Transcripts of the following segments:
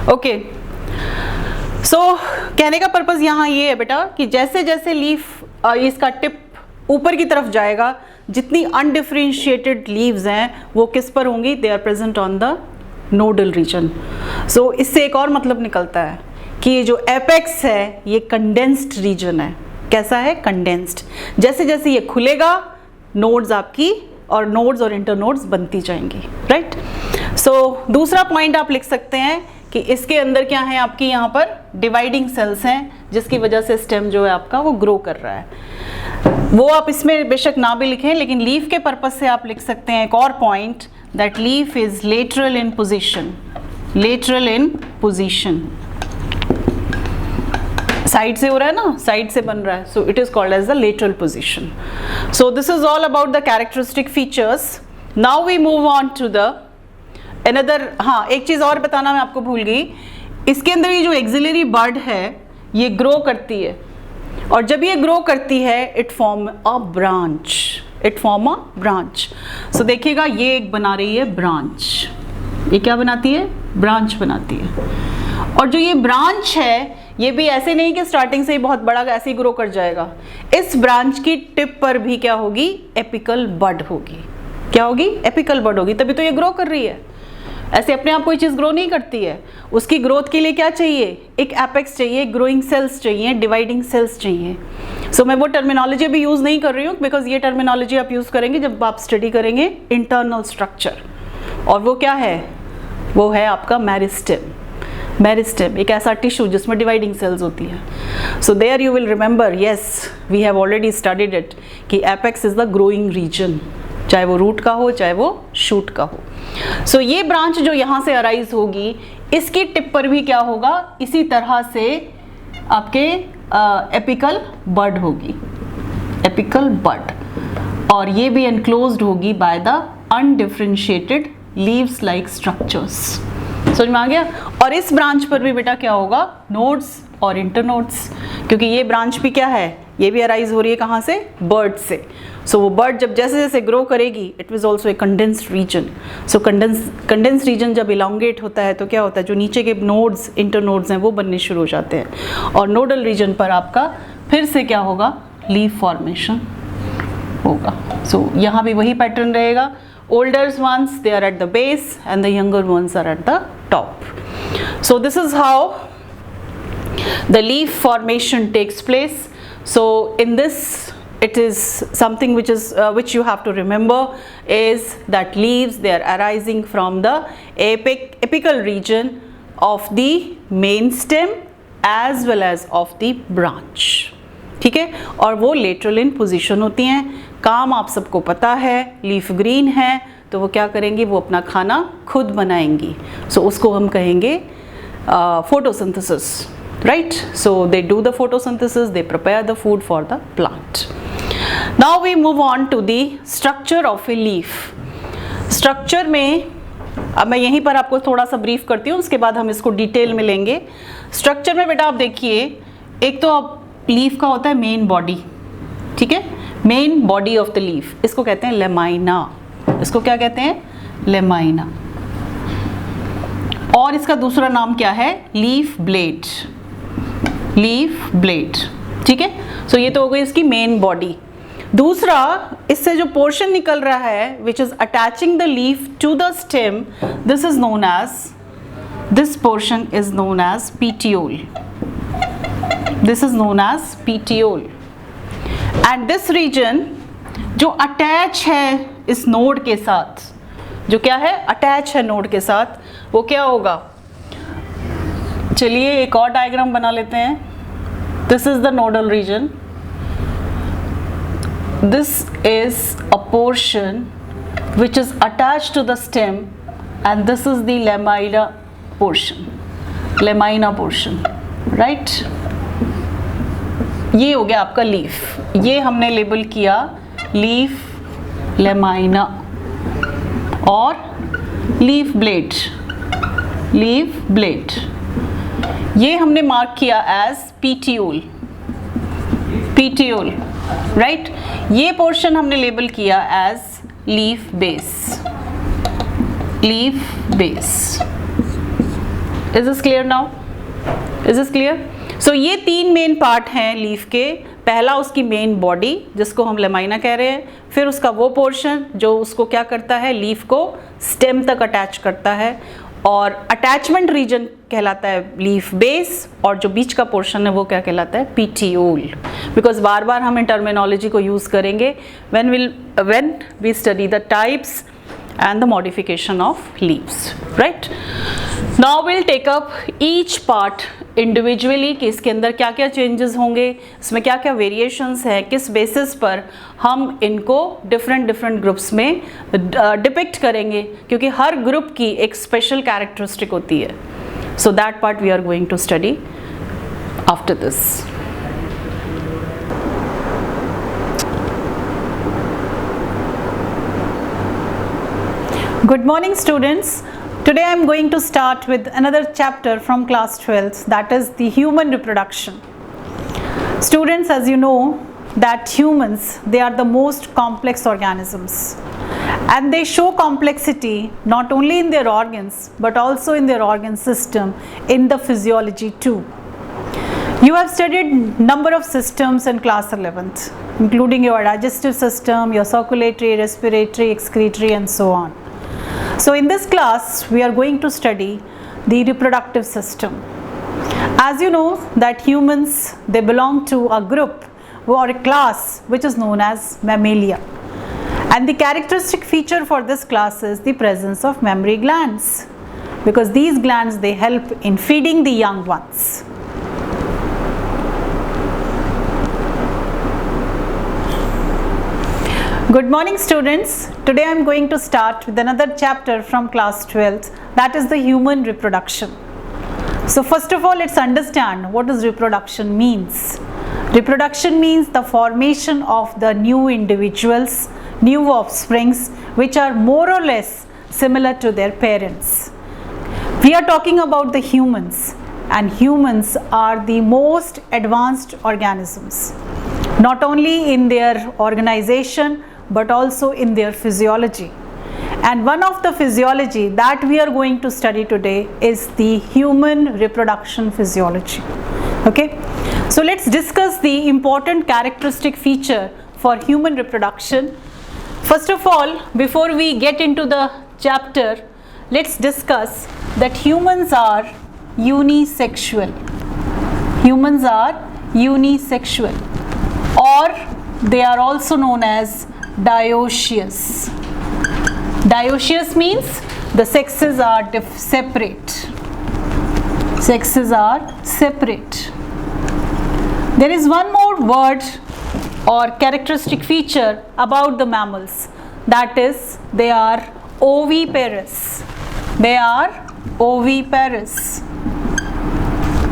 Okay, सो कहने का purpose यहाँ ये है बेटा कि जैसे जैसे लीफ इसका टिप ऊपर की तरफ जाएगा, जितनी अनडिफरेंशिएटेड लीव्स हैं वो किस पर होंगी, they are present on the nodal region. So इससे एक और मतलब निकलता है कि ये जो एपेक्स है ये कंडेंस्ड रीजन है। कैसा है, कंडेंस्ड। जैसे जैसे ये खुलेगा नोड्स आपकी और नोड्स और इंटरनोड्स बनती जाएंगी, राइट। सो दूसरा पॉइंट आप लिख सकते हैं कि इसके अंदर क्या है, आपकी यहाँ पर डिवाइडिंग सेल्स हैं, जिसकी वजह से स्टेम जो है आपका वो ग्रो कर रहा है। वो आप इसमें बेशक ना भी लिखें, लेकिन लीफ के पर्पस से आप लिख सकते हैं एक और point, that leaf is lateral in position. Lateral in position, side से हो रहा है ना, साइड से बन रहा है, so it is called as the lateral position. So this is all about the characteristic features. Now we move on to the another. हाँ, एक चीज़ और बताना मैं आपको भूल गई, इसके अंदर ये जो एक्सिलरी बड है ये ग्रो करती है, और जब ये ग्रो करती है it form a branch, it form a branch. So देखिएगा ये एक बना रही है ब्रांच, ये क्या बनाती है, ब्रांच बनाती है। और जो ये ब्रांच है ये भी ऐसे नहीं कि स्टार्टिंग से ही बहुत बड़ा ऐसे ही ग्रो कर जाएगा, इस ब्रांच की टिप पर भी क्या होगी, एपिकल बड होगी। क्या होगी, एपिकल बड होगी, तभी तो ये ग्रो कर रही है। ऐसे अपने आप कोई चीज़ ग्रो नहीं करती है, उसकी ग्रोथ के लिए क्या चाहिए, एक एपेक्स चाहिए, ग्रोइंग सेल्स चाहिए, डिवाइडिंग सेल्स चाहिए। सो मैं वो टर्मिनोलॉजी भी यूज़ नहीं कर रही हूँ, बिकॉज ये टर्मिनोलॉजी आप यूज़ करेंगे जब आप स्टडी करेंगे इंटरनल स्ट्रक्चर, और वो क्या है, वो है आपका मेरिस्टेम। मेरिस्टेम एक ऐसा टिश्यू जिसमें डिवाइडिंग सेल्स होती है। So there you will remember, yes we have already studied it, कि apex is the growing region, चाहे वो रूट का हो चाहे वो शूट का हो। सो ये ब्रांच जो यहाँ से अराइज होगी, इसकी टिप पर भी क्या होगा, इसी तरह से आपके एपिकल बड होगी, एपिकल बड, और ये भी एनक्लोज्ड होगी by the undifferentiated leaves like structures. समझ में आ गया। और इस ब्रांच पर भी बेटा क्या होगा, नोड्स और इंटरनोड्स, क्योंकि ये ब्रांच भी क्या है, ये भी अराइज हो रही है कहाँ से, बर्ड से। सो वो बर्ड जब जैसे जैसे ग्रो करेगी, it was also a condensed region. So condensed region जब इलांगेट होता है तो क्या होता है, जो नीचे के नोड्स इंटरनोड्स हैं वो बनने शुरू हो जाते हैं, और नोडल रीजन पर आपका फिर से क्या होगा, लीफ फॉर्मेशन होगा। सो यहाँ भी वही पैटर्न रहेगा, older ones they are at the base and the younger ones are at the top. So this is how the leaf formation takes place. So in this it is something which you have to remember is that leaves, they are arising from the apical region of the main stem as well as of the branch. ठीक है, और वो lateral इन position होती हैं। काम आप सबको पता है, लीफ ग्रीन है तो वो क्या करेंगी, वो अपना खाना खुद बनाएंगी। सो उसको हम कहेंगे photosynthesis, right. So they do the photosynthesis, they prepare the food for the plant. Now we move on to the structure of a leaf. Structure में अब मैं यहीं पर आपको थोड़ा सा ब्रीफ करती हूँ, उसके बाद हम इसको डिटेल में लेंगे। स्ट्रक्चर में बेटा आप देखिए, एक तो आप लीफ का होता है मेन बॉडी, ठीक है, main body of the leaf, इसको कहते हैं लेमाइना। इसको क्या कहते हैं, लेमाइना। और इसका दूसरा नाम क्या है, लीफ ब्लेड, लीफ ब्लेड, ठीक है। सो ये तो हो गई इसकी मेन बॉडी। दूसरा, इससे जो पोर्शन निकल रहा है which is attaching the leaf to the stem, this is known as, this portion is known as petiole, this is known as petiole. And this region जो अटैच है इस नोड के साथ, जो क्या है, अटैच है नोड के साथ, वो क्या होगा, चलिए एक और डायग्राम बना लेते हैं। This is the nodal region, this is a portion which is attach to the stem, and this is the lamina portion, lamina portion, right. ये हो गया आपका लीफ, ये हमने लेबल किया लीफ, लेमाइना और लीफ ब्लेड, लीफ ब्लेड ये हमने मार्क किया एज पीटियोल, पीटियोल, राइट। ये पोर्शन हमने लेबल किया as leaf base, leaf base, Is this clear now? Is this clear? So ये 3 मेन पार्ट हैं लीफ के. पहला उसकी मेन बॉडी जिसको हम लेमाइना कह रहे हैं, फिर उसका वो पोर्शन जो उसको क्या करता है, लीफ को स्टेम तक अटैच करता है, और अटैचमेंट रीजन कहलाता है लीफ बेस, और जो बीच का पोर्शन है वो क्या कहलाता है, पीटियोल. बिकॉज बार बार हम इन टर्मिनोलॉजी को यूज़ करेंगे when we study the types and the modification of leaves, right? Now we'll take up each part individually कि इसके अंदर क्या क्या चेंजेस होंगे, इसमें क्या क्या वेरिएशंस हैं, किस बेसिस पर हम इनको डिफरेंट ग्रुप्स में डिपिक्ट करेंगे, क्योंकि हर ग्रुप की एक स्पेशल कैरेक्टरिस्टिक होती है. So that part we are going to study after this. Good morning students. Today I am going to start with another chapter from class 12th, that is the human reproduction. Students, as you know that humans, they are the most complex organisms, and they show complexity not only in their organs but also in their organ system, in the physiology too. You have studied number of systems in class 11th, including your digestive system, your circulatory, respiratory, excretory and so on. So in this class we are going to study the reproductive system. As you know that humans, they belong to a group or a class which is known as Mammalia, and the characteristic feature for this class is the presence of mammary glands, because these glands, they help in feeding the young ones. Good morning students. Today I am going to start with another chapter from class 12th, that is the human reproduction. So first of all, let's understand what does reproduction means. Reproduction means the formation of the new individuals, new offsprings, which are more or less similar to their parents. We are talking about the humans, and humans are the most advanced organisms, not only in their organization but also in their physiology. And one of the physiology that we are going to study today is the human reproduction physiology. Okay, so let's discuss the important characteristic feature for human reproduction. First of all, before we get into the chapter, let's discuss that humans are unisexual. Humans are unisexual, or they are also known as dioecious. Dioecious means the sexes are separate. Sexes are separate. There is one more word or characteristic feature about the mammals, that is they are oviparous. They are oviparous.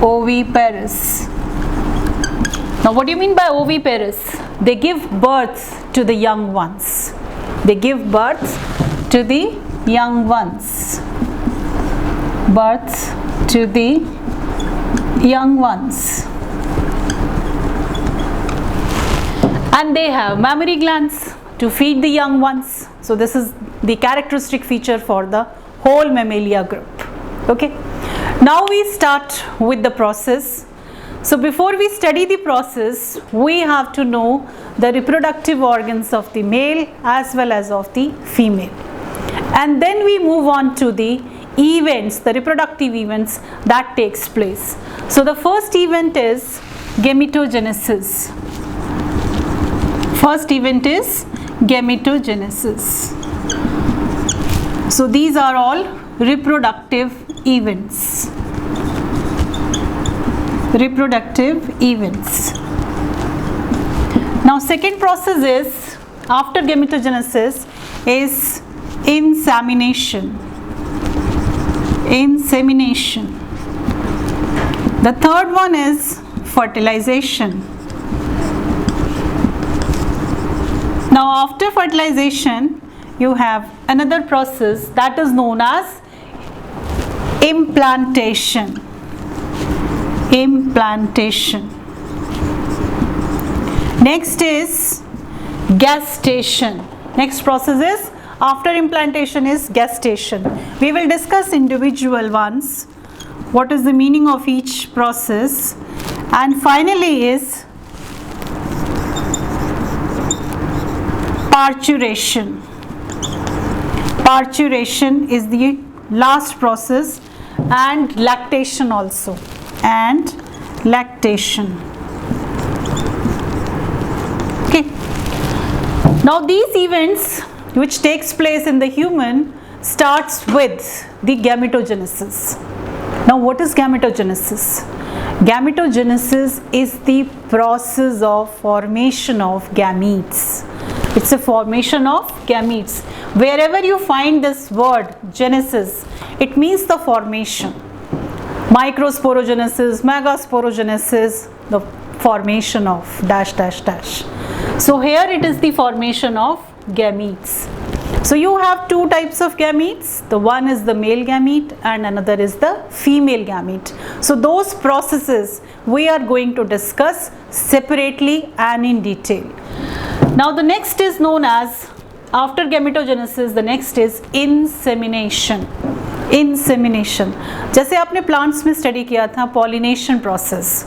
Oviparous. Now what do you mean by oviparous? They give birth to the young ones. They give birth to the young ones. Birth to the young ones. And they have mammary glands to feed the young ones. So this is the characteristic feature for the whole Mammalia group. Okay. Now we start with the process. So before we study the process, we have to know the reproductive organs of the male as well as of the female, and then we move on to the events, the reproductive events that takes place. So the first event is gametogenesis. First event is gametogenesis. So these are all reproductive events. Reproductive events. Now second process is, after gametogenesis, is insemination. Insemination. The third one is fertilization. Now after fertilization you have another process that is known as implantation. Implantation. Next is gestation. Next process is, after implantation, is gestation. We will discuss individual ones. what is the meaning of each process, and finally is parturition. Parturition is the last process, and lactation also, and lactation. Okay. Now these events which takes place in the human starts with the gametogenesis. Now what is gametogenesis? Gametogenesis is the process of formation of gametes. It's a formation of gametes. Wherever you find this word genesis, it means the formation. Microsporogenesis, megasporogenesis, the formation of dash dash dash. So here it is the formation of gametes. So you have two types of gametes. The one is the male gamete and another is the female gamete. So those processes we are going to discuss separately and in detail. Now the next is known as, after gametogenesis, the next is insemination. Insemination. जैसे आपने plants में study किया था pollination process.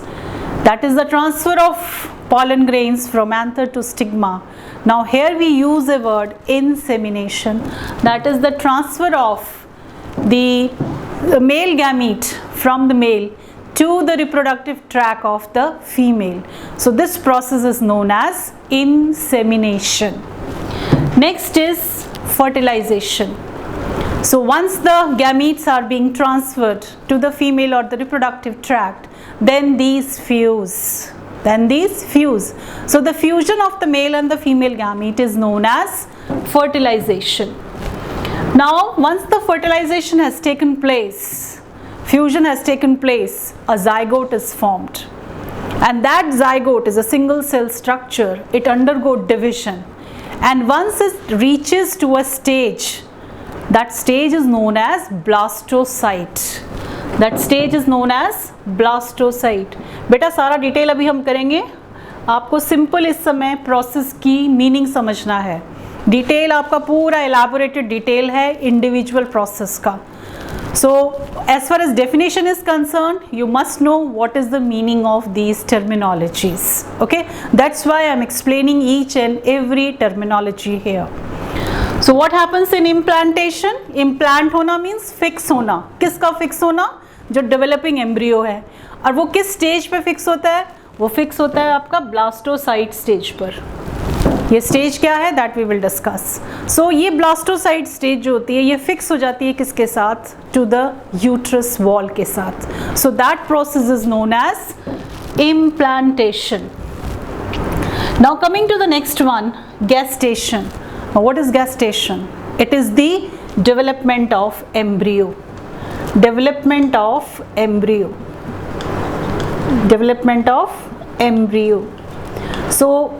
That is the transfer of pollen grains from anther to stigma. Now here we use a word insemination, that is the transfer of the male gamete from the male to the reproductive tract of the female. So this process is known as insemination. Next is fertilization. So once the gametes are being transferred to the female or the reproductive tract, then these fuse. So the fusion of the male and the female gamete is known as fertilization. Now once the fertilization has taken place, fusion has taken place, a zygote is formed, and that zygote is a single cell structure. It undergoes division, and once it reaches to a stage, that stage is known as blastocyte. That stage is known as blastocyte. बेटा सारा detail अभी हम करेंगे, आपको simple इस समय process की meaning समझना है. डिटेल आपका पूरा एलाबोरेटेड डिटेल है इंडिविजुअल प्रोसेस का. So as far as definition is concerned, you must know what is the meaning of these terminologies. Okay, that's why I'm explaining each and every terminology here. So what happens in implantation? Implant होना means fix होना. किसका fix होना? जो developing embryo है. और वो किस stage पे fix होता है? वो fix होता है आपका blastocyte stage पर. ये stage क्या है? That we will discuss. So ये blastocyte stage जो होती है, ये fix हो जाती है किसके साथ? To the uterus wall के साथ. So that process is known as implantation. Now coming to the next one, gestation. Now what is gestation? It is the development of embryo. Development of embryo. Development of embryo. So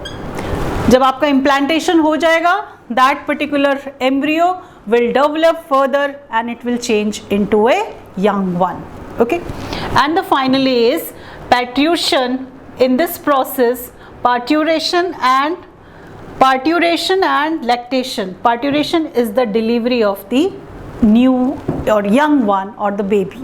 जब आपका implantation हो जाएगा, that particular embryo will develop further and it will change into a young one. Okay, and the finally is parturition. In this process, parturition and lactation. Parturition is the delivery of the new or young one or the baby.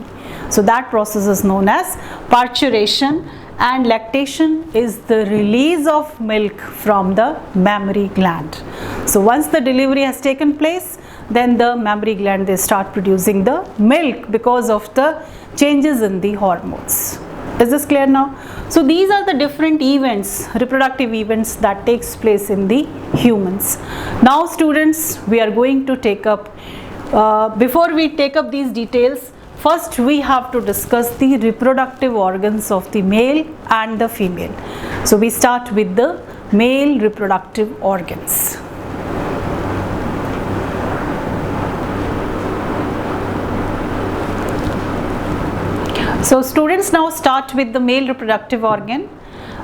So that process is known as parturition, and lactation is the release of milk from the mammary gland. So once the delivery has taken place, then the mammary gland, they start producing the milk because of the changes in the hormones. Is this clear now? So these are the different events, reproductive events that takes place in the humans. Now students, we are going to take up, before we take up these details, first we have to discuss the reproductive organs of the male and the female. So we start with the male reproductive organs. So students, now start with the male reproductive organ.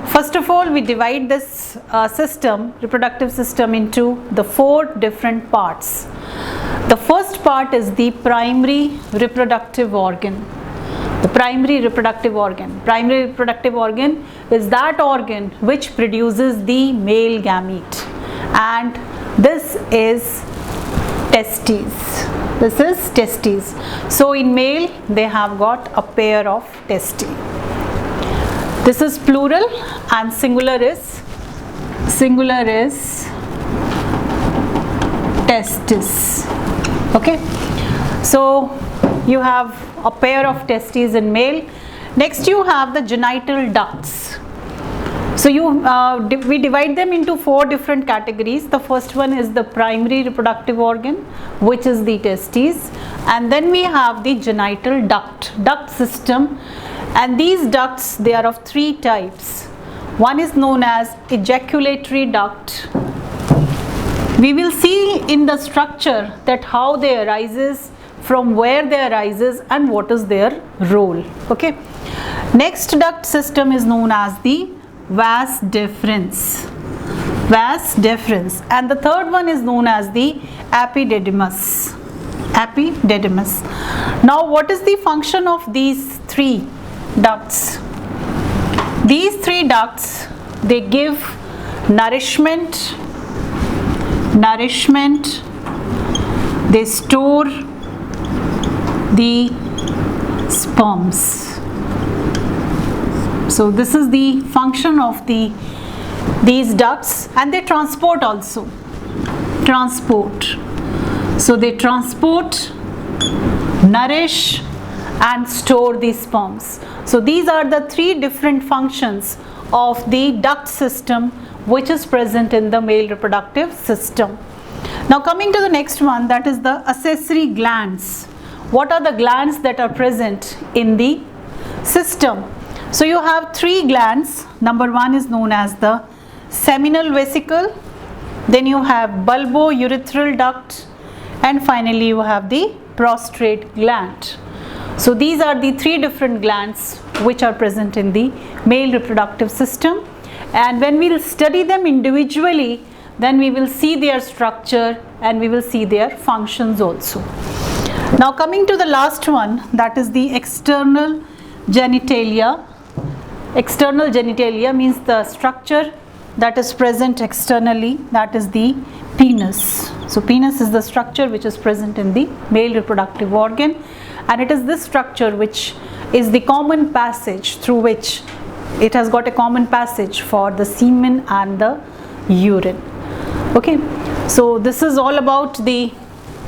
First of all, we divide this reproductive system into the 4 different parts. The first part is the primary reproductive organ. The primary reproductive organ. Primary reproductive organ is that organ which produces the male gamete, and this is testes. This is testes. So in male they have got a pair of testes. This is plural and singular is testis. Okay, so you have a pair of testes in male. Next you have the genital ducts. So we divide them into 4 different categories. The first one is the primary reproductive organ, which is the testes, and then we have the genital duct system, and these ducts, they are of 3 types. One is known as ejaculatory duct. We will see in the structure that how they arises, from where they arises, and what is their role. Okay. Next duct system is known as the vas deferens, and the third one is known as the epididymis. Now what is the function of these 3 ducts? These 3 ducts, they give nourishment, they store the sperms. So this is the function of these ducts, and they transport also. So they transport, nourish, and store the sperms. So these are the 3 different functions of the duct system which is present in the male reproductive system. Now coming to the next one, that is the accessory glands. What are the glands that are present in the system? So you have 3 glands. Number 1 is known as the seminal vesicle, then you have bulbourethral duct, and finally you have the prostrate gland. So these are the 3 different glands which are present in the male reproductive system, and when we will study them individually, then we will see their structure and we will see their functions also. Now coming to the last one, that is the external genitalia. External genitalia means the structure that is present externally, that is the penis. So penis is the structure which is present in the male reproductive organ, and it is this structure which is the common passage through which it has got a common passage for the semen and the urine. Okay, so this is all about the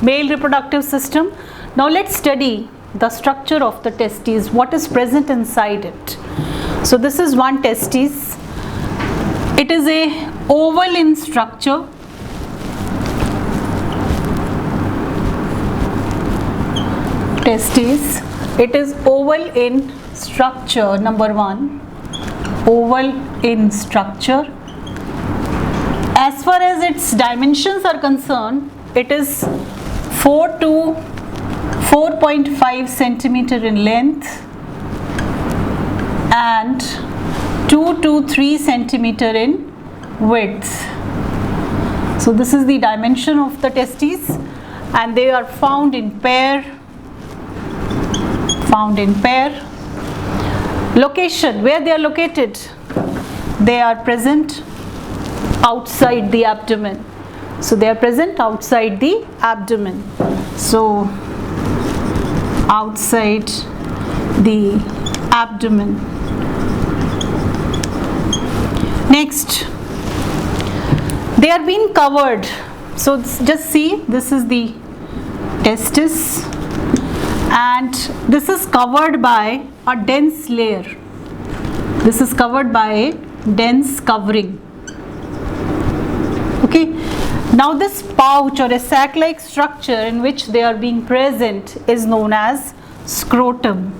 male reproductive system. Now let's study the structure of the testes, what is present inside it. So this is one testis. It is a oval in structure. Testis, it is oval in structure. Number 1, oval in structure. As far as its dimensions are concerned, it is 4 to 4.5 centimeter in length and 2 to 3 centimeter in width. So this is the dimension of the testes, and they are found in pair. Location, where they are located? They are present outside the abdomen. So they are present outside the abdomen. So outside the abdomen. Next, they are being covered. So just see, this is the testis, and this is covered by a dense layer. This is covered by a dense covering. Okay, now this pouch or a sac-like structure in which they are being present is known as scrotum.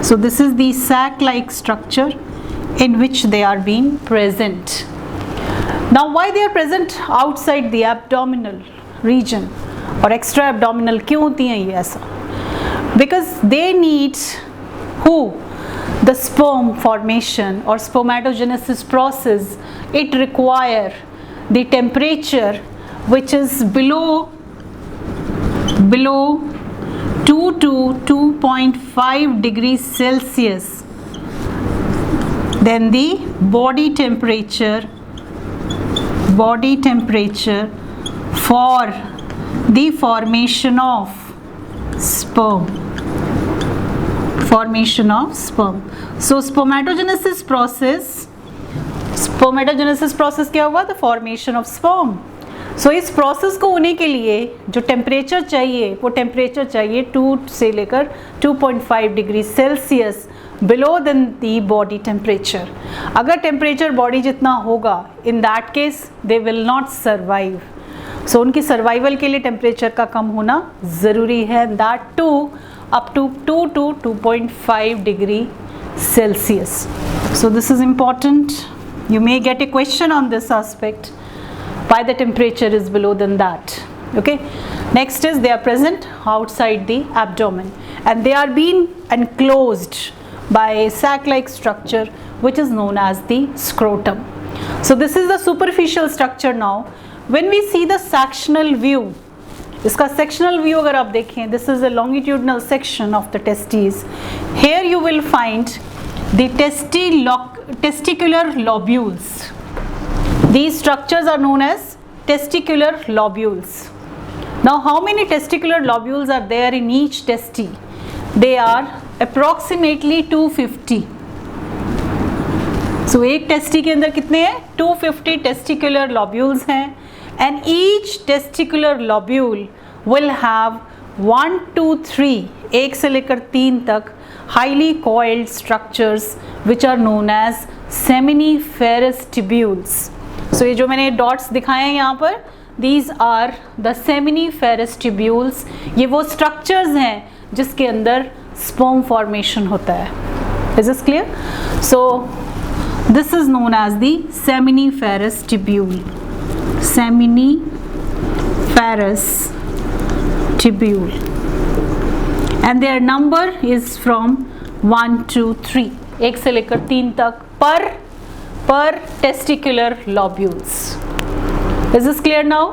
So this is the sac-like structure in which they are being present. Now why they are present outside the abdominal region or extra abdominal? क्यों होती हैं ये ऐसा? Because they need the sperm formation or spermatogenesis process. It require the temperature which is below 2 to 2.5 degrees Celsius than the body temperature for the formation of sperm. Formation of sperm. So spermatogenesis process क्या हुआ? The formation of sperm. So इस process को होने के लिए जो temperature चाहिए वो टेम्परेचर चाहिए 2 से लेकर 2.5 degree Celsius below then the body temperature. अगर टेम्परेचर बॉडी जितना होगा in that case they will not survive. So उनकी सर्वाइवल के लिए टेम्परेचर का कम होना ज़रूरी है, that too up to 2 to 2.5 degree Celsius. So this is important. You may get a question on this aspect. Why the temperature is below than that? Okay. Next is they are present outside the abdomen and they are being enclosed by a sac-like structure which is known as the scrotum. So this is the superficial structure now. When we see the sectional view, इसका sectional view अगर आप देखें, this is a longitudinal section of the testes. Here you will find the testicular lobules. These structures are known as testicular lobules. Now how many testicular lobules are there in each testi? They are approximately 250. So एक tasty के अंदर कितने हैं? 250 testicular lobules हैं and each testicular lobule will have 1 to 3, 1 से लेकर 3 तक highly coiled structures which are known as seminiferous tubules. So ये जो मैंने डॉट्स दिखाए हैं यहाँ पर, these are the seminiferous tubules. ये वो structures हैं जिसके अंदर sperm formation होता है. Is this clear? So this is known as the seminiferous tubule. Seminiferous tubule. And their number is from 1 to 3. 1 से लेकर 3 तक per testicular lobules. Is this clear now?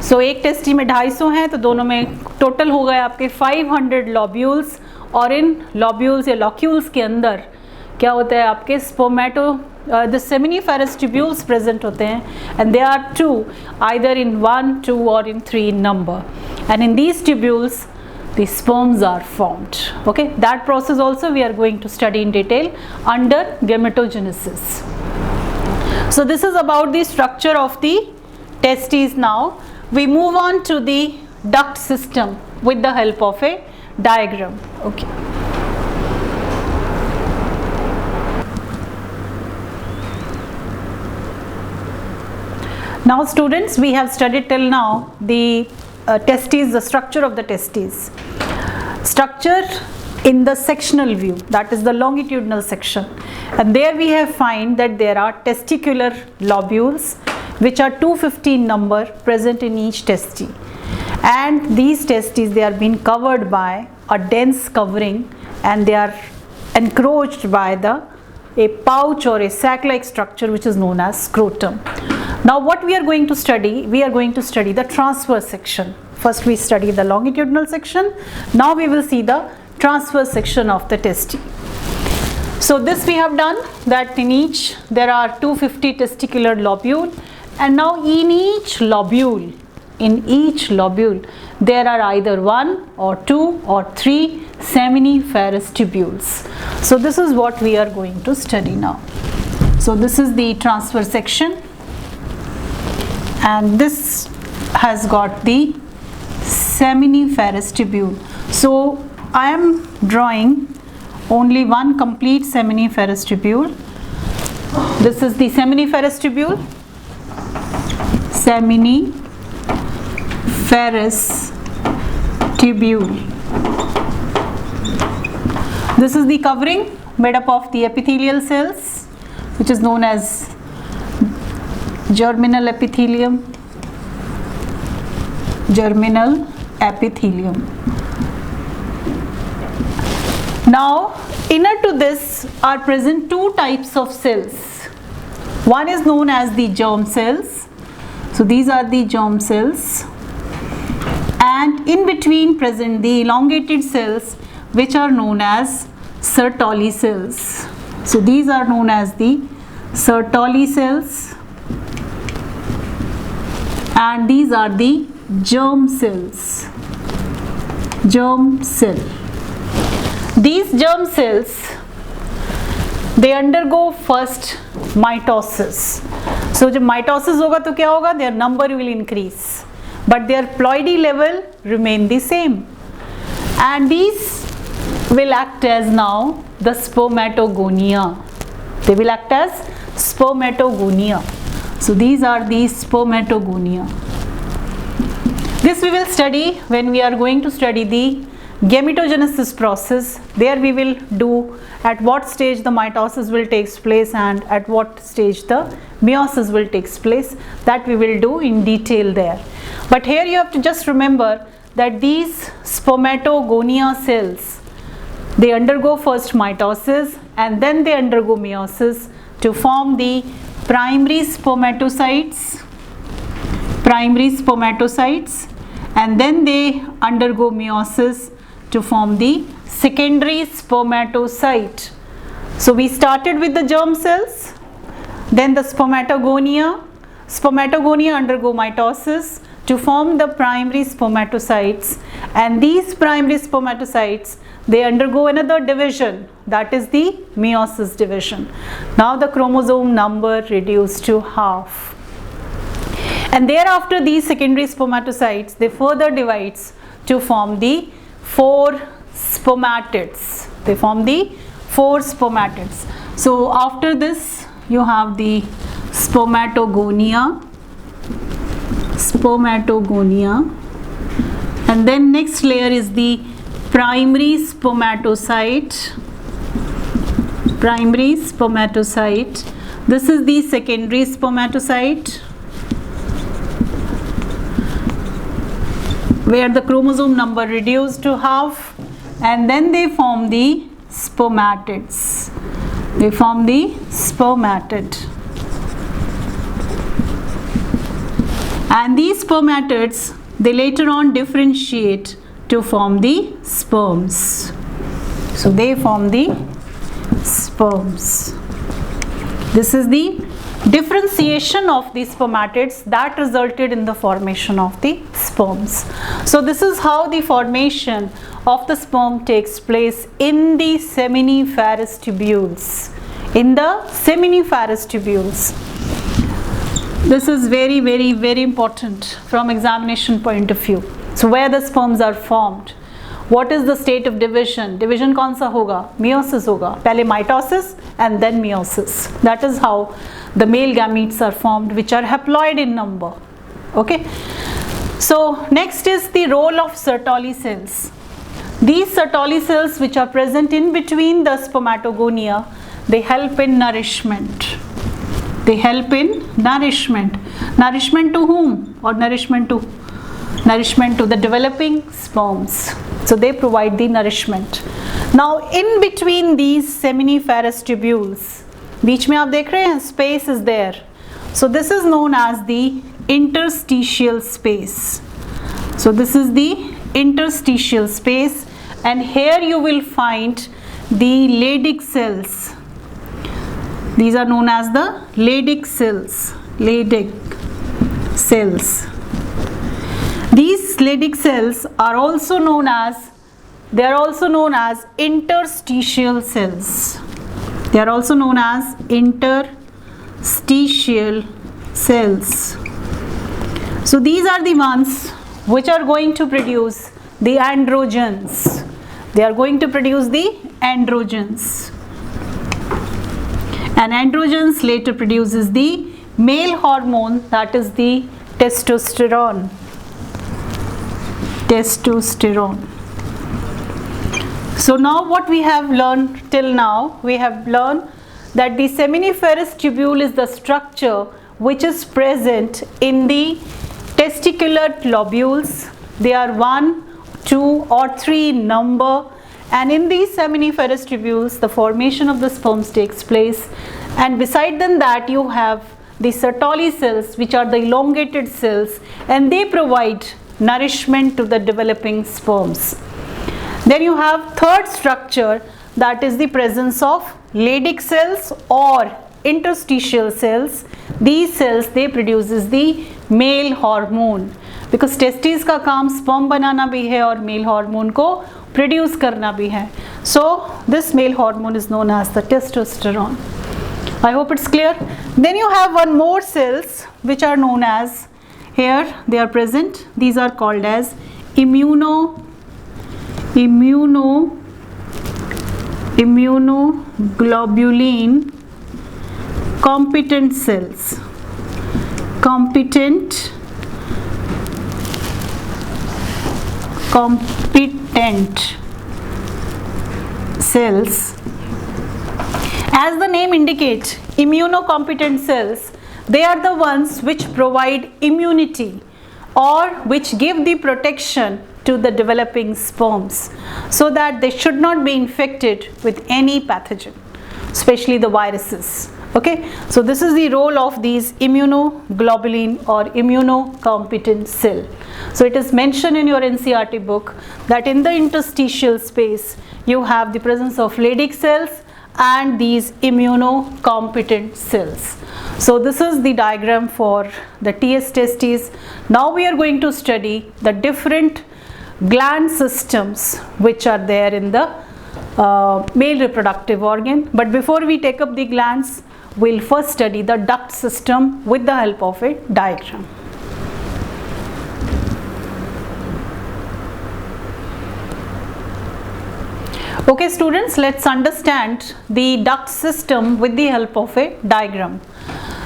So एक टेस्टी में 250 हैं तो दोनों में टोटल हो गए आपके 500 lobules. और इन lobules या locules के अंदर क्या होता है आपके the seminiferous tubules present होते हैं and they are 2 either in 1, 2 or in 3 in number. And in these tubules the sperms are formed. Okay, that process also we are going to study in detail under gametogenesis. So this is about the structure of the testes. Now we move on to the duct system with the help of a diagram. Okay. Now students, we have studied till now the testes, the structure of the testes. Structure in the sectional view, that is the longitudinal section, and there we have find that there are testicular lobules which are 250 in number present in each testi, and these testes, they are being covered by a dense covering and they are encroached by a pouch or a sac-like structure which is known as scrotum. Now what we are going to study? We are going to study the transverse section. First we study the longitudinal section. Now we will see the transverse section of the testi. So this we have done, that in each there are 250 testicular lobule, and now in each lobule there are either 1 or 2 or 3 seminiferous tubules. So this is what we are going to study now. So this is the transverse section, and this has got the seminiferous tubule. So I am drawing only one complete seminiferous tubule. This is the seminiferous tubule. Seminiferous tubule. This is the covering made up of the epithelial cells, which is known as germinal epithelium. Now inner to this are present two types of cells. One is known as the germ cells. So these are the germ cells, and in between present the elongated cells which are known as Sertoli cells. So these are known as the Sertoli cells, and these are the germ cells. Germ cell. These germ cells, they undergo first mitosis. So जब mitosis होगा तो क्या होगा? Their number will increase, but their ploidy level remain the same, and these will act as now the spermatogonia. They will act as spermatogonia. So these are the spermatogonia. This we will study when we are going to study the gametogenesis process. There we will do at what stage the mitosis will take place and at what stage the meiosis will take place. That we will do in detail there. But here you have to just remember that these spermatogonia cells, they undergo first mitosis and then they undergo meiosis to form the primary spermatocytes, and then they undergo meiosis to form the secondary spermatocyte. So we started with the germ cells, then the spermatogonia undergo mitosis to form the primary spermatocytes, and these primary spermatocytes, they undergo another division, that is the meiosis division. Now the chromosome number reduced to half, and thereafter these secondary spermatocytes, they further divides to form the 4 spermatids. They form the 4 spermatids. So after this you have the spermatogonia, and then next layer is the primary spermatocyte. This is the secondary spermatocyte, where the chromosome number reduced to half, and then they form the spermatids. They form the spermatid, and these spermatids, they later on differentiate to form the sperms. So they form the sperms. This is the differentiation of the spermatids that resulted in the formation of the sperms. So this is how the formation of the sperm takes place in the seminiferous tubules. This is very, very, very important from examination point of view. So where the sperms are formed, what is the state of division? Division कौन सा होगा? Meiosis होगा. पहले mitosis and then meiosis. That is how the male gametes are formed, which are haploid in number. Okay. So next is the role of Sertoli cells. These Sertoli cells, which are present in between the spermatogonia, they help in nourishment. Nourishment to whom? Or nourishment to the developing sperms. So they provide the nourishment. Now in between these seminiferous tubules, बीच में आप देख रहे हैं, space is there. So this is known as the interstitial space. So this is the interstitial space, and here you will find the Leydig cells. These are known as the Leydig cells. These Leydig cells are also known as interstitial cells. They are also known as interstitial cells. So these are the ones which are going to produce the androgens. They are going to produce the androgens. And androgens later produces the male hormone, that is the testosterone. So now what we have learned till now, we have learned that the seminiferous tubule is the structure which is present in the testicular lobules. They are 1, 2 or 3 in number, and in these seminiferous tubules the formation of the sperms takes place, and beside them that you have the Sertoli cells, which are the elongated cells, and they provide nourishment to the developing sperms. Then you have third structure, that is the presence of Leydig cells or interstitial cells. these cells, they produces the male hormone, because testes का काम sperm बनाना भी है और male hormone को produce करना भी है. So this male hormone is known as the testosterone. I hope it's clear. Then you have one more cells which are known as, here they are present, these are called as immunoglobulin competent cells. Competent cells. As the name indicates, immunocompetent cells, they are the ones which provide immunity or which give the protection to the developing sperms so that they should not be infected with any pathogen, especially the viruses. Okay, so this is the role of these immunoglobulin or immunocompetent cell. So it is mentioned in your NCERT book that in the interstitial space you have the presence of Leydig cells and these immunocompetent cells. So this is the diagram for the TS testes. Now we are going to study the different gland systems which are there in the male reproductive organ. But before we take up the glands, we'll first study the duct system with the help of a diagram. Okay students, let's understand the duct system with the help of a diagram.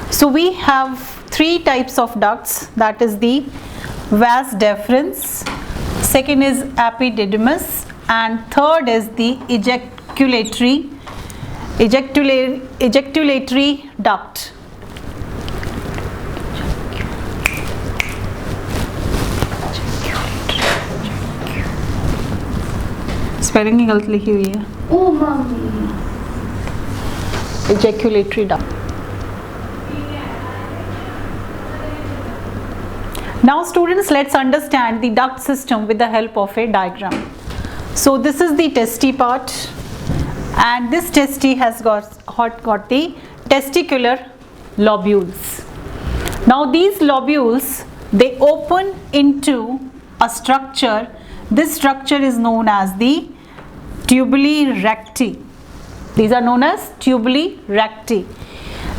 So we have three types of ducts, that is the vas deferens, second is epididymis, and third is the ejaculatory duct. Spelling ही गलत लिखी हुई है. Oh mommy. Ejaculatory duct. Now students, let's understand the duct system with the help of a diagram. So this is the testy part, and this testy has got the testicular lobules. Now these lobules, they open into a structure. This structure is known as the tubuli recti. These are known as tubuli recti.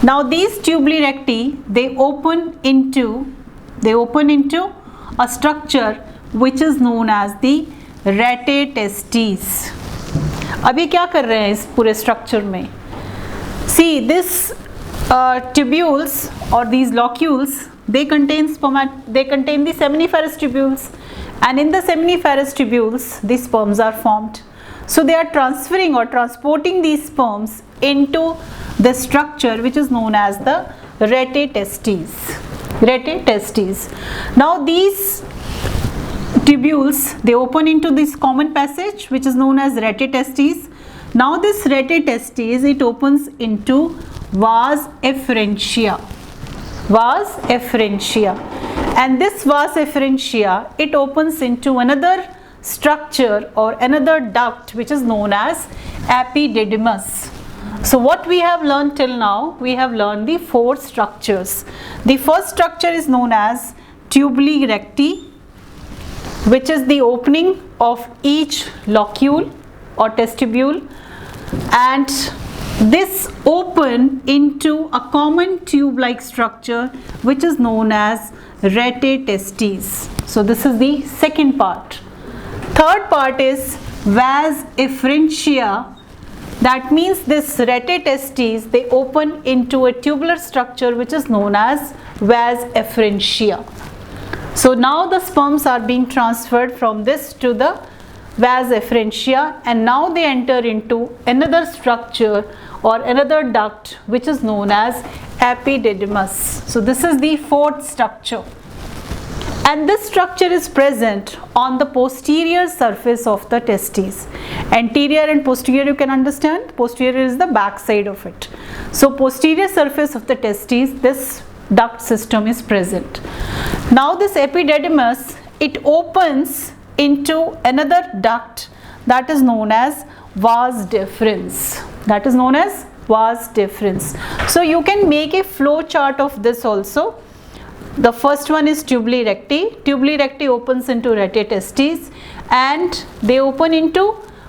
Now these tubuli recti, they open into a structure which is known as the rete testes. अभी क्या कर रहे हैं इस पूरे structure में? See, this tubules or these locules, they contain the seminiferous tubules, and in the seminiferous tubules, these sperms are formed. So they are transferring or transporting these sperms into the structure which is known as the rete testes. Rete testes. Now these tubules, they open into this common passage which is known as rete testes. Now this rete testes, it opens into vas efferentia. Vas efferentia. And this vas efferentia, it opens into another structure or another duct which is known as epididymis. So what we have learned till now, we have learned the four structures. The first structure is known as tubuli recti, which is the opening of each locule or testibule, and this open into a common tube-like structure which is known as rete testes. So this is the second part. Third part is vas efferentia. That means this rete testes, they open into a tubular structure which is known as vas efferentia. So now the sperms are being transferred from this to the vas efferentia, and now they enter into another structure or another duct which is known as epididymis. So this is the fourth structure, and this structure is present on the posterior surface of the testes. Anterior and posterior you can understand. Posterior is the back side of it. So posterior surface of the testes, this duct system is present. Now this epididymis, it opens into another duct that is known as vas deferens. That is known as vas deferens. So you can make a flow chart of this also. The first one is tubuli recti. Tubuli recti opens into rete testes and they open into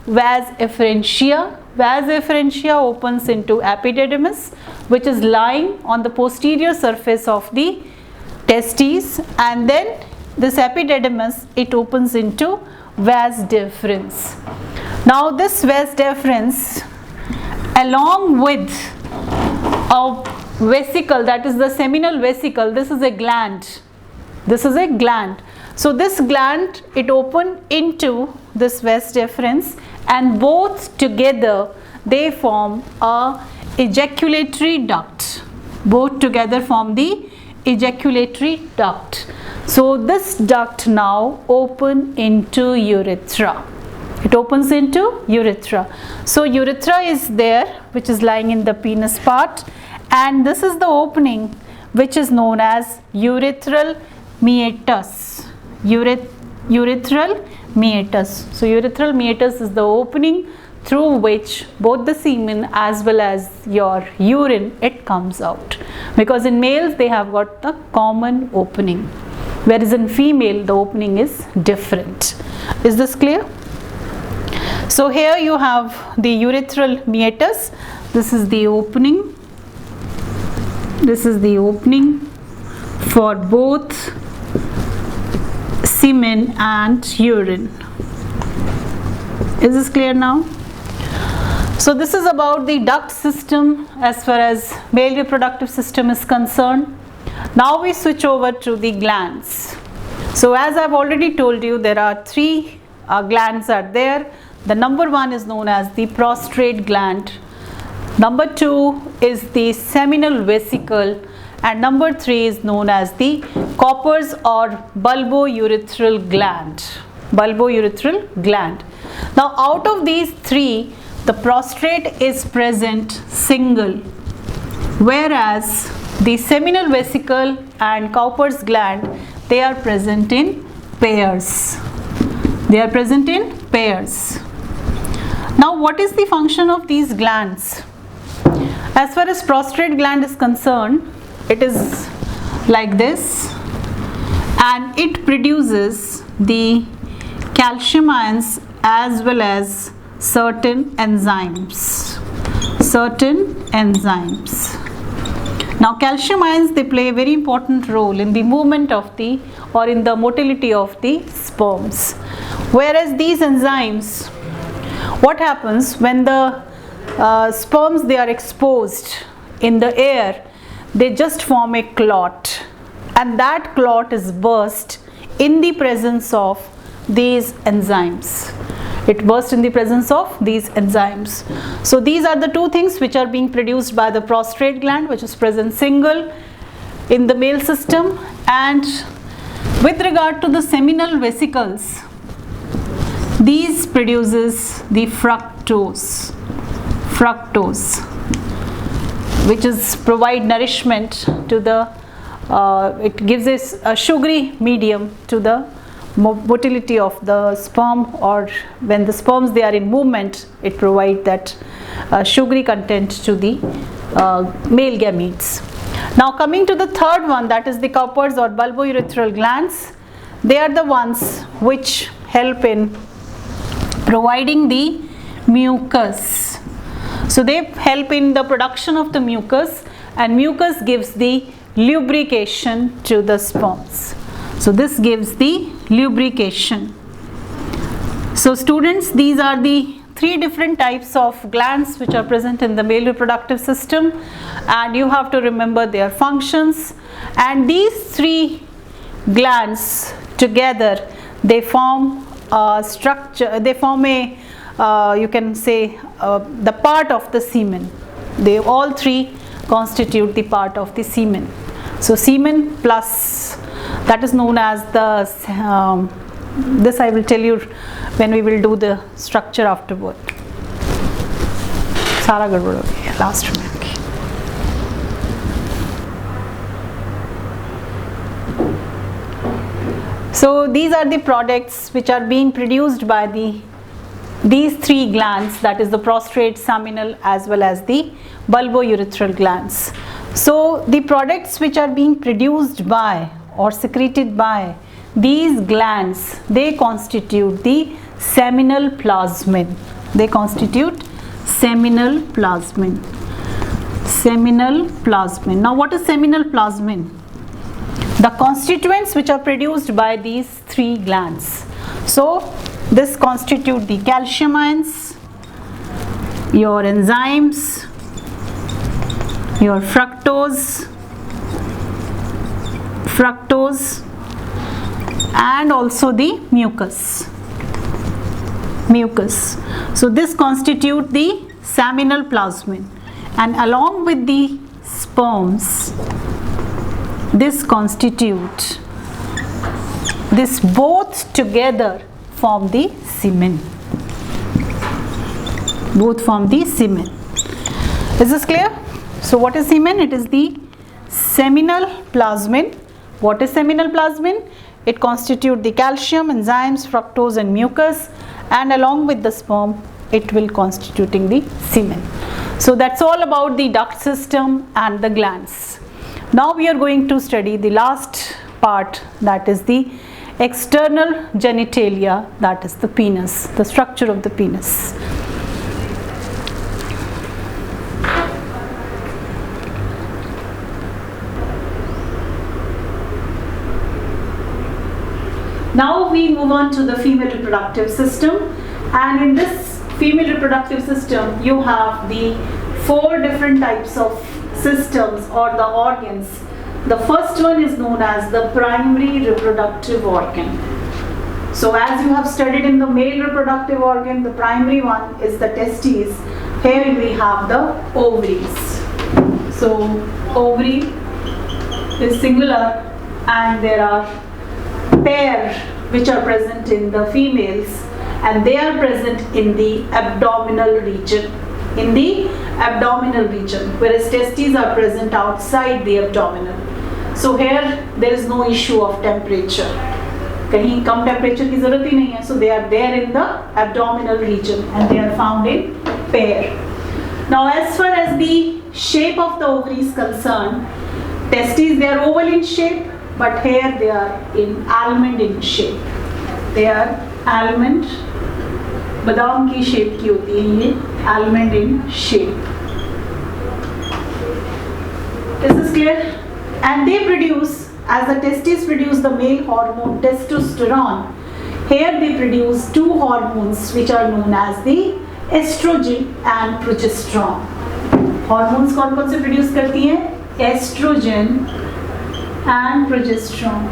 vas efferentia. Vas efferentia opens into epididymis, which is lying on the posterior surface of the testes, and then this epididymis, it opens into vas deferens. Now this vas deferens, along with a vesicle, that is the seminal vesicle, this is a gland. This is a gland. So this gland, it open into this vas deferens, and both together they form a ejaculatory duct. Both together form the ejaculatory duct. So this duct now open into urethra. It opens into urethra. So urethra is there, which is lying in the penis part, and this is the opening which is known as urethral meatus. Urethral meatus. So urethral meatus is the opening through which both the semen as well as your urine, it comes out, because in males they have got the common opening, whereas in female the opening is different. Is this clear? So here you have the urethral meatus. This is the opening. This is the opening for both semen and urine. Is this clear now? So this is about the duct system as far as male reproductive system is concerned. Now we switch over to the glands. So as I've already told you, there are three glands are there. The number one is known as the prostrate gland. Number two is the seminal vesicle, and number three is known as the Cowper's or bulbourethral gland. Bulbourethral gland. Now out of these three, the prostrate is present single, whereas the seminal vesicle and Cowper's gland, they are present in pairs. They are present in pairs. Now what is the function of these glands? As far as prostrate gland is concerned, it is like this, and it produces the calcium ions as well as certain enzymes. Now calcium ions, they play a very important role in the movement of the, or in the motility of the sperms, whereas these enzymes, what happens when the sperms, they are exposed in the air, they just form a clot, and that clot is burst in the presence of these enzymes. It bursts in the presence of these enzymes. So these are the two things which are being produced by the prostrate gland, which is present single in the male system. And with regard to the seminal vesicles, these produces the fructose, which is provide nourishment to the, it gives us a sugary medium to the motility of the sperm, or when the sperms, they are in movement, it provides that sugary content to the male gametes. Now coming to the third one, that is the Cowper's or bulbourethral glands. They are the ones which help in providing the mucus. So they help in the production of the mucus, and mucus gives the lubrication to the sperms. So this gives the lubrication. So students, these are the three different types of glands which are present in the male reproductive system, and you have to remember their functions. And these three glands together, they form a structure, they form a you can say the part of the semen. They all three constitute the part of the semen. So semen plus, that is known as the this I will tell you when we will do the structure afterward. सारा गड़बड़ हो गया last में आके. So these are the products which are being produced by the these three glands, that is the prostate, seminal as well as the bulbourethral glands. So the products which are being produced by or secreted by these glands, they constitute the seminal plasmin. They constitute seminal plasmin. Seminal plasmin. Now what is seminal plasmin? The constituents which are produced by these three glands. So this constitute the calcium ions, your enzymes, your fructose, and also the mucus. So this constitute the seminal plasmin, and along with the sperms, this constitute, this both together form the semen. Both form the semen. Is this clear? So what is semen? It is the seminal plasmin. What is seminal plasmin? It constitutes the calcium, enzymes, fructose and mucus, and along with the sperm it will constituting the semen. So that's all about the duct system and the glands. Now we are going to study the last part, that is the external genitalia, that is the penis, the structure of the penis. Now we move on to the female reproductive system, and in this female reproductive system you have the 4 different types of systems or the organs. The first one is known as the primary reproductive organ. So as you have studied in the male reproductive organ, the primary one is the testes. Here we have the ovaries. So ovary is singular, and there are pair which are present in the females, and they are present in the abdominal region. In the abdominal region, whereas testes are present outside the abdominal. So here there is no issue of temperature. कहीं कम temperature की ज़रूरत ही नहीं है. So they are there in the abdominal region and they are found in pair. Now as far as the shape of the ovary is concerned, testes, they are oval in shape, but here they are in almond in shape. They are almond, बादाम की shape की होती है ये, almond in shape. Is this clear? And they produce, as the testes produce the male hormone testosterone, here they produce 2 hormones which are known as the estrogen and progesterone. Hormones कौन कौन से produce करती हैं? Estrogen and progesterone.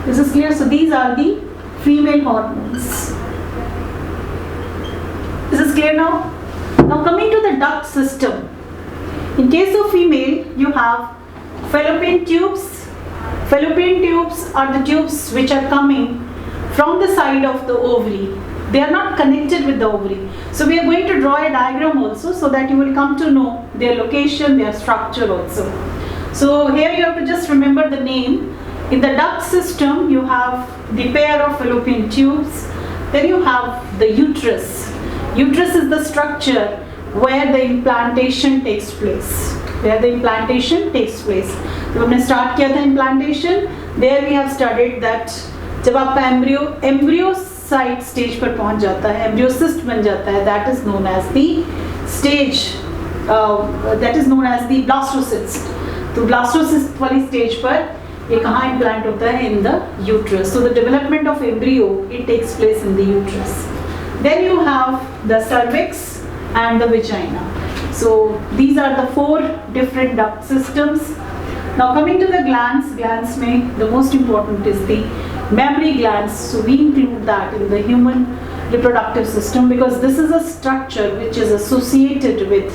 This is clear? So these are the female hormones. This is clear now? Now coming to the duct system. In case of female, you have fallopian tubes. Fallopian tubes are the tubes which are coming from the side of the ovary. They are not connected with the ovary. So we are going to draw a diagram also, so that you will come to know their location, their structure also. So here you have to just remember the name. In the duct system, you have the pair of fallopian tubes. Then you have the uterus. Uterus is the structure where the implantation takes place. Where the implantation takes place. तो हमने start किया था implantation. There we have studied that जब आपका embryo site stage पर पहुंच जाता है, embryo cyst बन जाता है, that is known as the stage, that is known as the blastocyst. तो blastocyst वाली stage पर ये कहाँ implant होता है? In the uterus. So the development of embryo, it takes place in the uterus. Then you have the cervix and the vagina. So these are the 4 different duct systems. Now coming to the glands में the most important is the mammary glands. So we include that in the human reproductive system because this is a structure which is associated with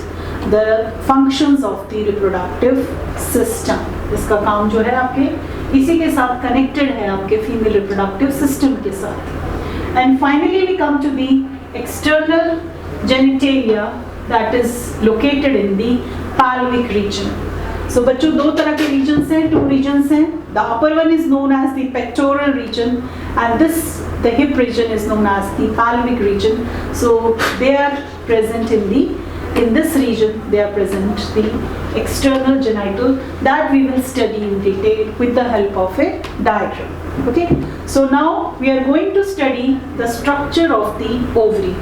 the functions of the reproductive system. इसका काम जो है आपके इसी के साथ connected है आपके female reproductive system के साथ. And finally we come to the external genitalia that is located in the pelvic region. So बच्चों दो तरह के regions हैं, two regions हैं. The upper one is known as the pectoral region, and the hip region is known as the pelvic region. So they are present in this region. They are present the external genital that we will study in detail with the help of a diagram. Okay. So now we are going to study the structure of the ovary,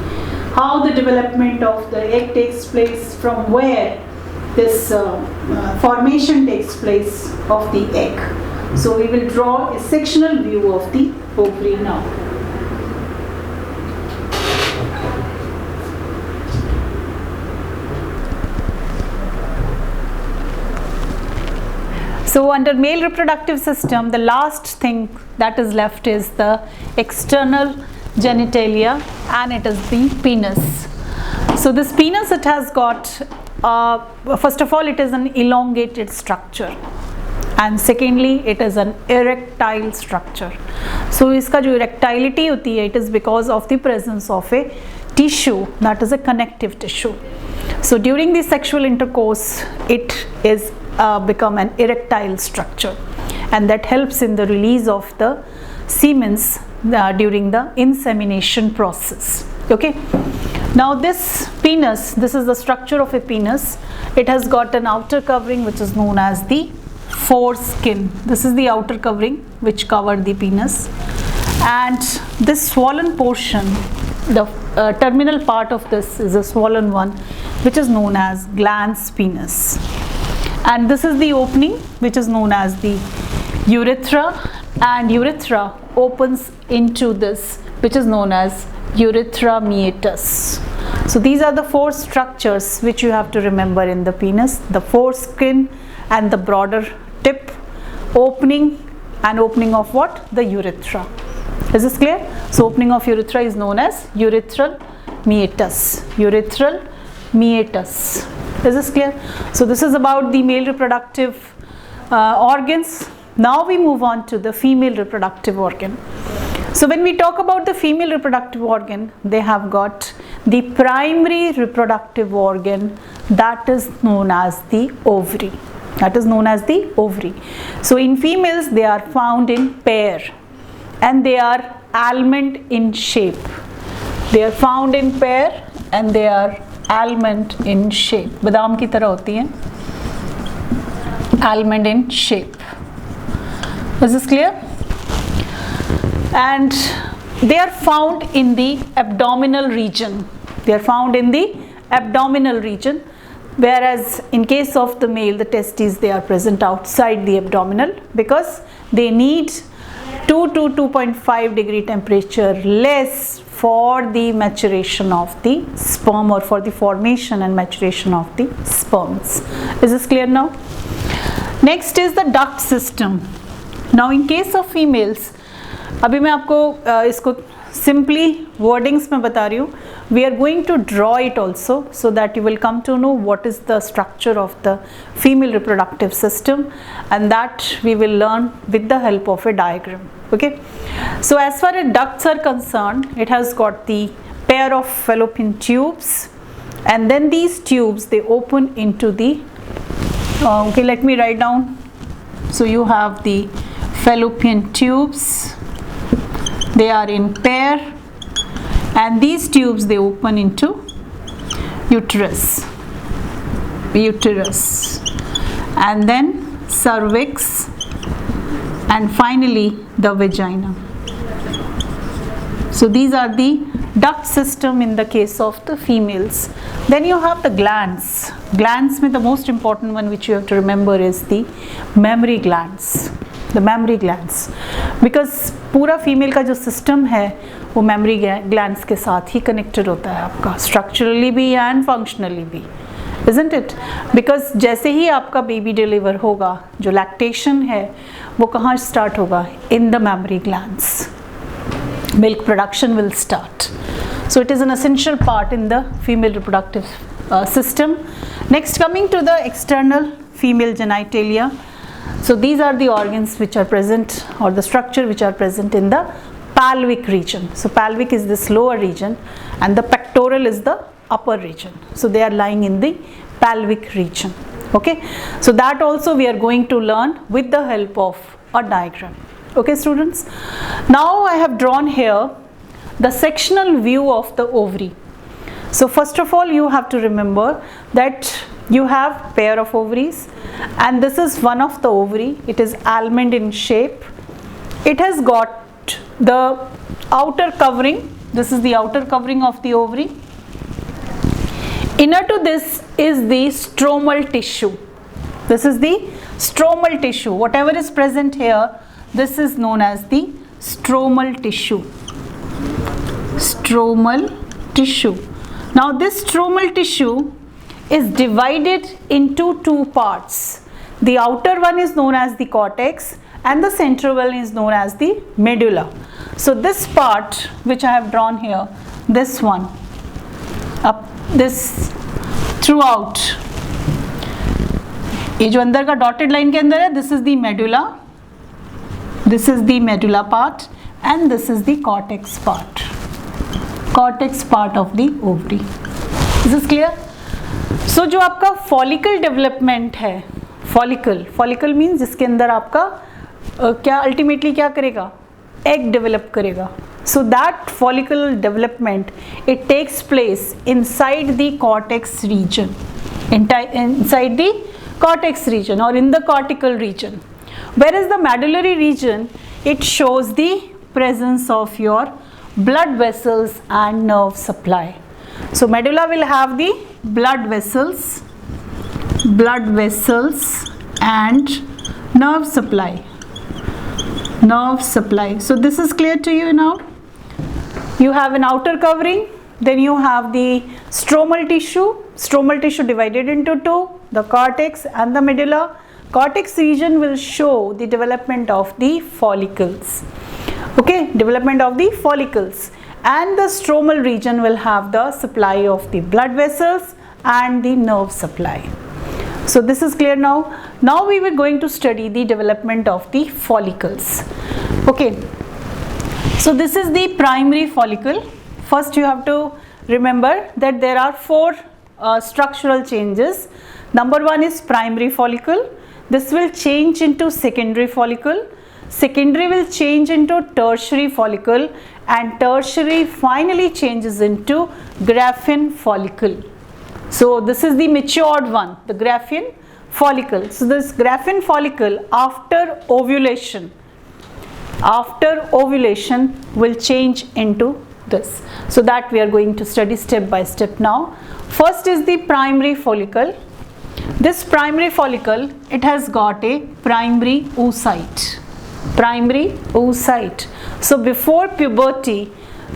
how the development of the egg takes place, from where this formation takes place of the egg. So we will draw a sectional view of the ovary now. So under male reproductive system, the last thing that is left is the external genitalia, and it is the penis. So this penis, it has got first of all, it is an elongated structure, and secondly it is an erectile structure. So इसका जो erectility होती है, it is because of the presence of a tissue that is a connective tissue. So during the sexual intercourse, it is become an erectile structure, and that helps in the release of the semens during the insemination process. Okay. Now this penis, this is the structure of a penis. It has got an outer covering which is known as the foreskin. This is the outer covering which covered the penis, and this swollen portion, the terminal part of this is a swollen one which is known as glans penis, and this is the opening which is known as the urethra, and urethra opens into this which is known as urethra meatus. So these are the four structures which you have to remember in the penis: the foreskin and the broader tip, opening, and opening of what? The urethra. Is this clear? So opening of urethra is known as urethral meatus. Urethral meatus. Is this clear? So this is about the male reproductive organs. Now we move on to the female reproductive organ. So when we talk about the female reproductive organ, they have got the primary reproductive organ, that is known as the ovary. That is known as the ovary. So in females, they are found in pair, and they are almond in shape. They are found in pair, and they are almond in shape. बादाम की तरह होती हैं. Almond in shape. Is this clear? And they are found in the abdominal region. They are found in the abdominal region, whereas in case of the male, the testes, they are present outside the abdominal, because they need 2 to 2.5 degree temperature less for the maturation of the sperm, or for the formation and maturation of the sperms. Is this clear now? Next is the duct system. Now in case of females, अभी मैं आपको इसको simply wordings में बता रही हूँ. We are going to draw it also, so that you will come to know what is the structure of the female reproductive system, and that we will learn with the help of a diagram. Okay. So as far as ducts are concerned, it has got the pair of fallopian tubes, and then these tubes, they open into the okay, let me write down. So you have the fallopian tubes, they are in pair, and these tubes, they open into uterus, and then cervix, and finally the vagina. So these are the duct system in the case of the females. Then you have the glands. Glands में the most important one which you have to remember is the mammary glands. The mammary glands, because पूरा female का जो system है वो mammary glands के साथ ही connected होता है आपका, स्ट्रक्चरली भी एंड फंक्शनली भी, isn't it? बिकॉज जैसे ही आपका बेबी डिलीवर होगा, जो लैक्टेशन है वो कहाँ स्टार्ट होगा? In the mammary glands. Milk production will start. So it is an essential part in the female reproductive system. Next, coming to the external female genitalia. So these are the organs which are present, or the structure which are present in the pelvic region. So pelvic is this lower region, and the pectoral is the upper region. So they are lying in the pelvic region. Okay, so that also we are going to learn with the help of a diagram. Okay students, now I have drawn here the sectional view of the ovary. So first of all, you have to remember that you have pair of ovaries, and this is one of the ovary. It is almond in shape. It has got the outer covering. This is the outer covering of the ovary. Inner to this is the stromal tissue. This is the stromal tissue. Whatever is present here, this is known as the stromal tissue. Stromal tissue. Now this stromal tissue is divided into two parts. The outer one is known as the cortex and the central one is known as the medulla. So this part which I have drawn here, this one, this throughout, ये जो अंदर का dotted line के अंदर है, this is the medulla, this is the medulla part, and this is the cortex part of the ovary. Is this clear? So जो आपका follicle development है, follicle means जिसके अंदर आपका क्या ultimately क्या करेगा, egg develop करेगा. So that follicle development, it takes place inside the cortex region, inside the cortex region or in the cortical region. Whereas the medullary region, it shows the presence of your blood vessels and nerve supply. So medulla will have the blood vessels and nerve supply. So this is clear to you now. You have an outer covering, then you have the stromal tissue divided into two, the cortex and the medulla. Cortex region will show the development of the follicles. Okay, development of the follicles, and the stromal region will have the supply of the blood vessels and the nerve supply. So this is clear now. Now we were going to study the development of the follicles. Okay, so this is the primary follicle. First you have to remember that there are four structural changes. Number one is primary follicle. This will change into secondary follicle. Secondary will change into tertiary follicle, and tertiary finally changes into Graafian follicle. So this is the matured one, the Graafian follicle. So this Graafian follicle after ovulation will change into this. So that we are going to study step by step now. First is the primary follicle. This primary follicle, it has got a primary oocyte. So before puberty,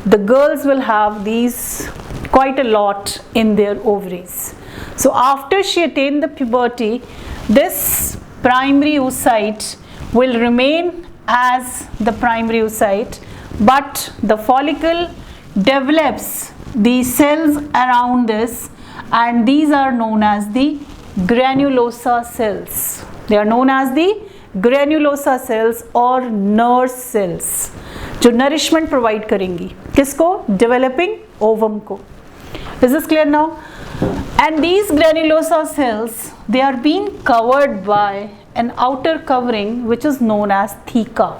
the girls will have these quite a lot in their ovaries. So after she attained the puberty, this primary oocyte will remain as the primary oocyte, but the follicle develops the cells around this, and these are known as the granulosa cells. They are known as the granulosa cells or nurse cells, जो nourishment provide करेंगी किसको, developing ovum को. Is this clear now? And these granulosa cells, they are being covered by an outer covering which is known as theca.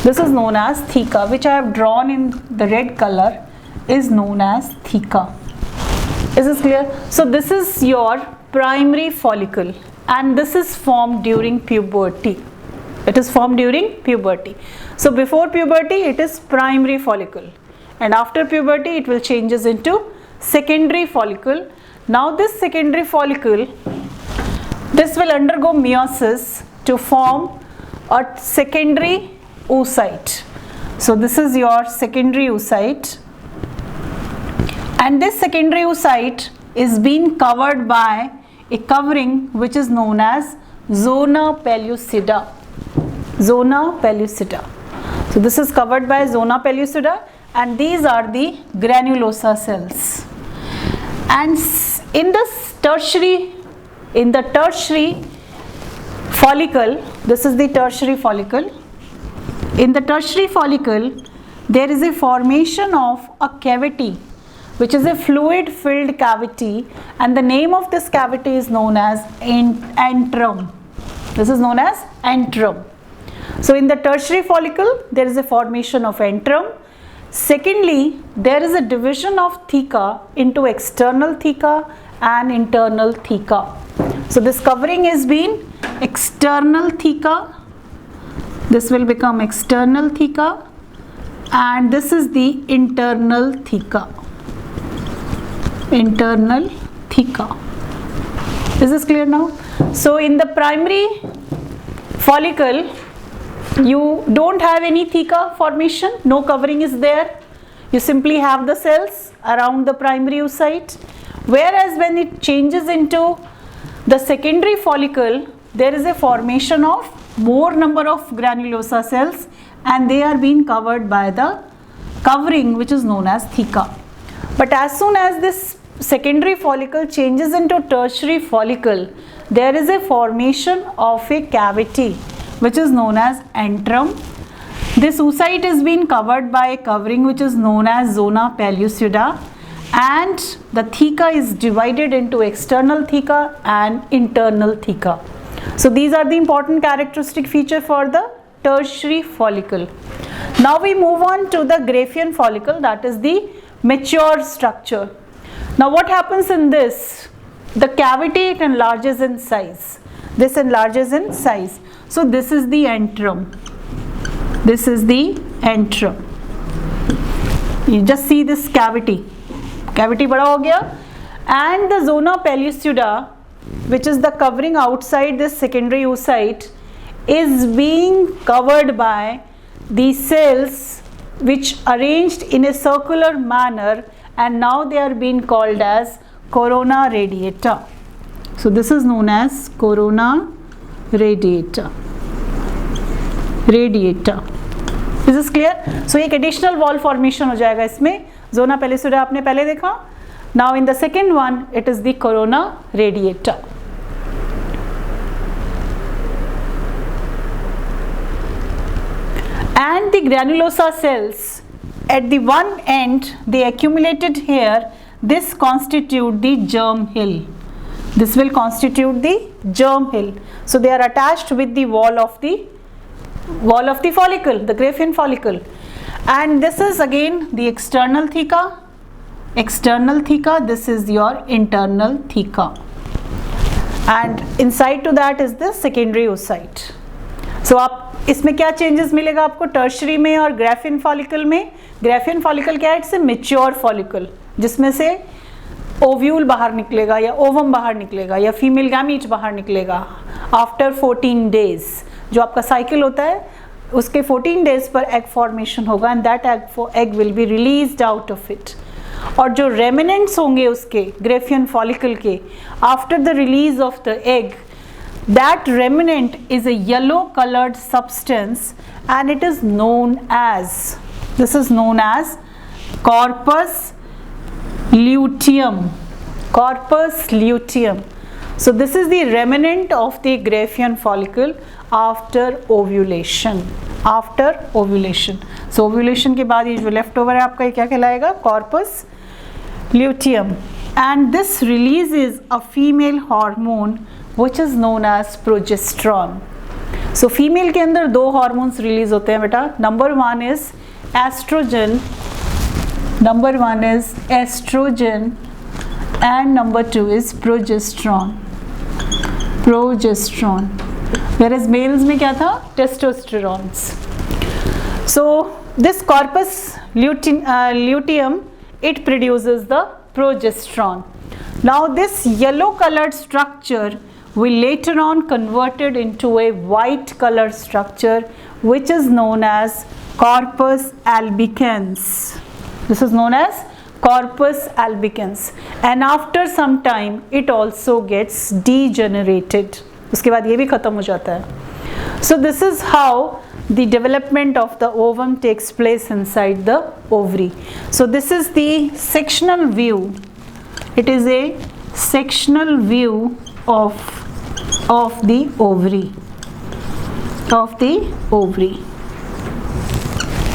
This is known as theca, which I have drawn in the red color, is known as theca. Is this clear? So this is your primary follicle, and this is formed during puberty. It is formed during puberty. So before puberty it is primary follicle, and after puberty it will changes into secondary follicle. Now this secondary follicle, this will undergo meiosis to form a secondary oocyte. So this is your secondary oocyte, and this secondary oocyte is being covered by a covering which is known as zona pellucida. Zona pellucida. So this is covered by zona pellucida, and these are the granulosa cells. And in the tertiary follicle, this is the tertiary follicle. In the tertiary follicle, there is a formation of a cavity which is a fluid filled cavity, and the name of this cavity is known as antrum. This is known as antrum. So in the tertiary follicle there is a formation of antrum. Secondly, there is a division of theca into external theca and internal theca. So this covering has been external theca, this will become external theca, and this is the internal theca. Internal theca. Is this clear now? So in the primary follicle, you don't have any theca formation, no covering is there. You simply have the cells around the primary oocyte. Whereas when it changes into the secondary follicle, there is a formation of more number of granulosa cells, and they are being covered by the covering which is known as theca. But as soon as this secondary follicle changes into tertiary follicle, there is a formation of a cavity which is known as antrum. This oocyte is being covered by a covering which is known as zona pellucida, and the theca is divided into external theca and internal theca. So these are the important characteristic feature for the tertiary follicle. Now we move on to the Graafian follicle, that is the mature structure. Now what happens in this? The cavity, it enlarges in size. This enlarges in size. So this is the antrum. This is the antrum. You just see this cavity. Cavity बड़ा हो गया, and the zona pellucida, which is the covering outside this secondary oocyte, is being covered by the cells which arranged in a circular manner, and now they are being called as corona radiata. So this is known as corona radiata. Is this clear? So एक additional wall formation हो जाएगा इसमें. Zona pellucida आपने पहले देखा. Now in the second one, it is the corona radiata. And the granulosa cells at the one end, they accumulated here. This constitute the germ hill. This will constitute the germ hill. So they are attached with the wall of the follicle, the Graafian follicle. And this is again the external theca. External theca, this is your internal theca. And inside to that is the secondary oocyte. So आप इसमें क्या changes मिलेगा आपको tertiary में और Graafian follicle में? Graafian follicle क्या है? It's a mature follicle, जिसमें से ओव्यूल बाहर निकलेगा या ओवम बाहर निकलेगा या फीमेल गैमीट बाहर निकलेगा आफ्टर 14 डेज. जो आपका साइकिल होता है उसके 14 डेज पर एग फॉर्मेशन होगा, and that egg will be released out of it. और जो रेमिनेंट्स होंगे उसके ग्रेफियन फॉलिकल के after the release of the egg, that remnant is a yellow colored substance, and it is known as, this is known as corpus luteum. Corpus luteum. So this is the remnant of the Graafian follicle after ovulation. After ovulation. So ovulation के बाद ये जो left over है आपका, ये क्या कहलाएगा? Corpus luteum. And this releases a female hormone which is known as progesterone. So female के अंदर दो hormones release होते हैं बेटा. Number one is estrogen. Number one is estrogen, and number two is progesterone. Progesterone. Whereas males में क्या था? Testosterone. So this corpus luteum, it produces the progesterone. Now this yellow colored structure will later on converted into a white color structure which is known as corpus albicans. This is known as corpus albicans, and after some time it also gets degenerated. उसके बाद ये भी खत्म हो जाता है. So this is how the development of the ovum takes place inside the ovary. So this is the sectional view. It is a sectional view of the ovary.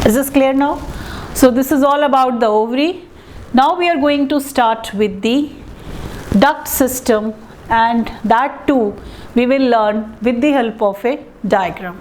Is this clear now? So this is all about the ovary. Now we are going to start with the duct system, and that too we will learn with the help of a diagram.